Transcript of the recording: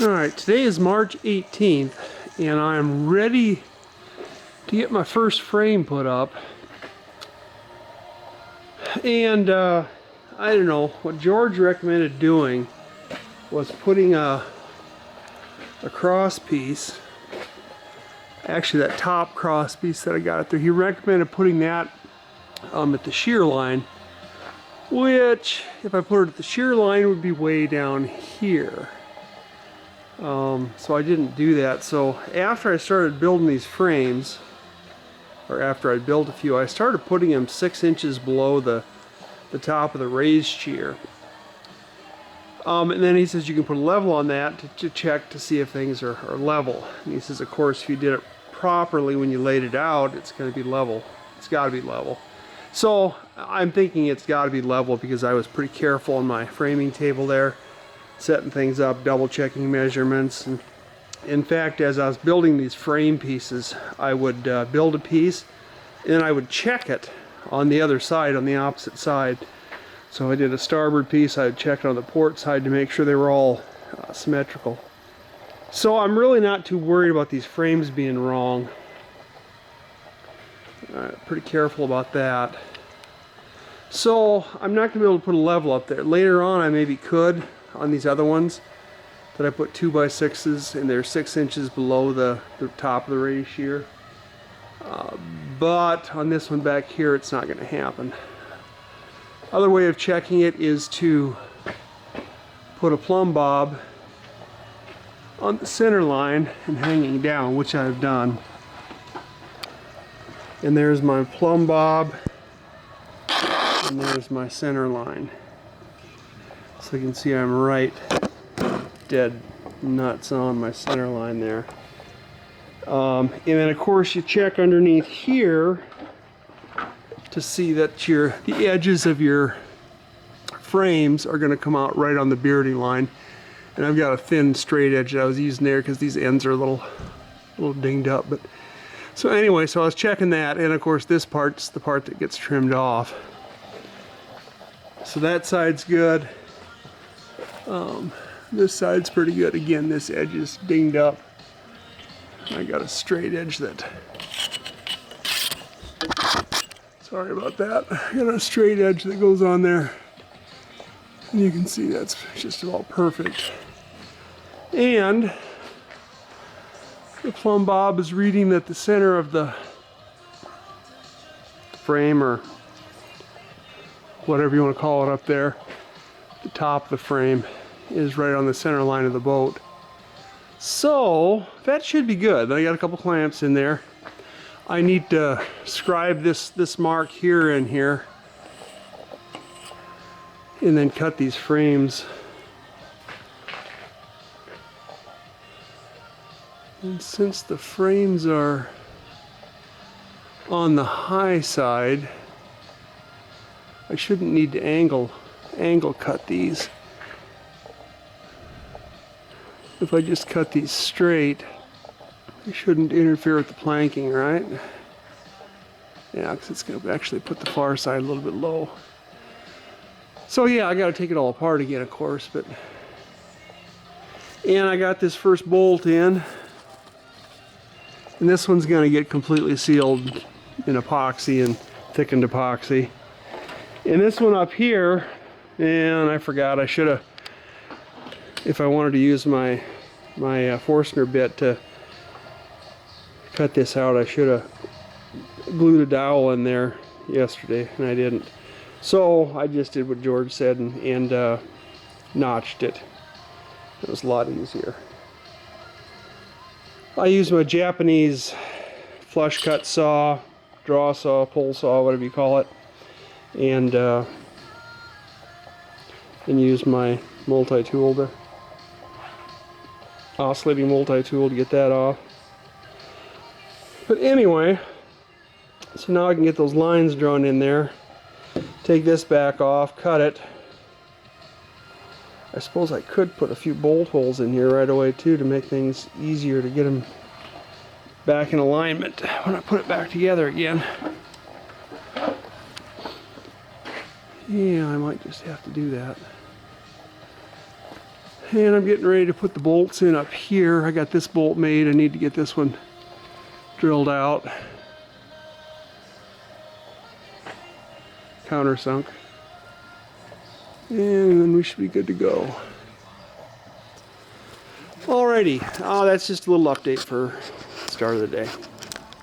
Alright, today is March 18th and I'm ready to get my first frame put up. And I don't know, what George recommended doing was putting a cross piece, actually that top cross piece that I got there, he recommended putting that at the shear line, which if I put it at the shear line would be way down here. So I didn't do that. So after I started building these frames, or after I built a few, I started putting them 6 inches below the top of the raised shear. And then he says you can put a level on that to check to see if things are level. And he says, of course, if you did it properly when you laid it out, it's going to be level. It's got to be level. So I'm thinking it's got to be level because I was pretty careful on my framing table there, setting things up, double checking measurements. And in fact, as I was building these frame pieces, I would build a piece and then I would check it on the other side, on the opposite side. So I did a starboard piece, I would check it on the port side to make sure they were all symmetrical. So I'm really not too worried about these frames being wrong. Pretty careful about that. So I'm not going to be able to put a level up there. Later on I maybe could on these other ones that I put 2x6s and they're 6 inches below the top of the raised shear. But on this one back here it's not going to happen. Other way of checking it is to put a plumb bob on the center line and hanging down, which I've done. And there's my plumb bob and there's my center line. So you can see I'm right dead nuts on my center line there. And then of course you check underneath here to see that the edges of your frames are going to come out right on the bearding line. And I've got a thin straight edge that I was using there because these ends are a little dinged up. But so anyway, so I was checking that, and of course this part's the part that gets trimmed off. So that side's good. This side's pretty good. Again, this edge is dinged up. I got a straight edge that, sorry about that. I got a straight edge that goes on there. And you can see that's just about perfect. And the plumb bob is reading at the center of the frame, or whatever you want to call it up there. The top of the frame is right on the center line of the boat. So that should be good. I got a couple clamps in there. I need to scribe this mark here and here, and then cut these frames. And since the frames are on the high side, I shouldn't need to angle cut these. If I just cut these straight, it shouldn't interfere with the planking, right? Yeah, because it's going to actually put the far side a little bit low. So yeah, I got to take it all apart again, of course, but... And I got this first bolt in, and this one's going to get completely sealed in epoxy and thickened epoxy. And this one up here, and I forgot, I should have, if I wanted to use my Forstner bit to cut this out, I should have glued a dowel in there yesterday, and I didn't. So I just did what George said and notched it. It was a lot easier. I use my Japanese flush cut saw, draw saw, pull saw, whatever you call it, and use my multi-tool to oscillating multi-tool to get that off. But anyway, so now I can get those lines drawn in there. Take this back off, cut it. I suppose I could put a few bolt holes in here right away too to make things easier to get them back in alignment when I put it back together again. Yeah, I might just have to do that. And I'm getting ready to put the bolts in up here. I got this bolt made. I need to get this one drilled out. Countersunk. And then we should be good to go. Alrighty, that's just a little update for the start of the day.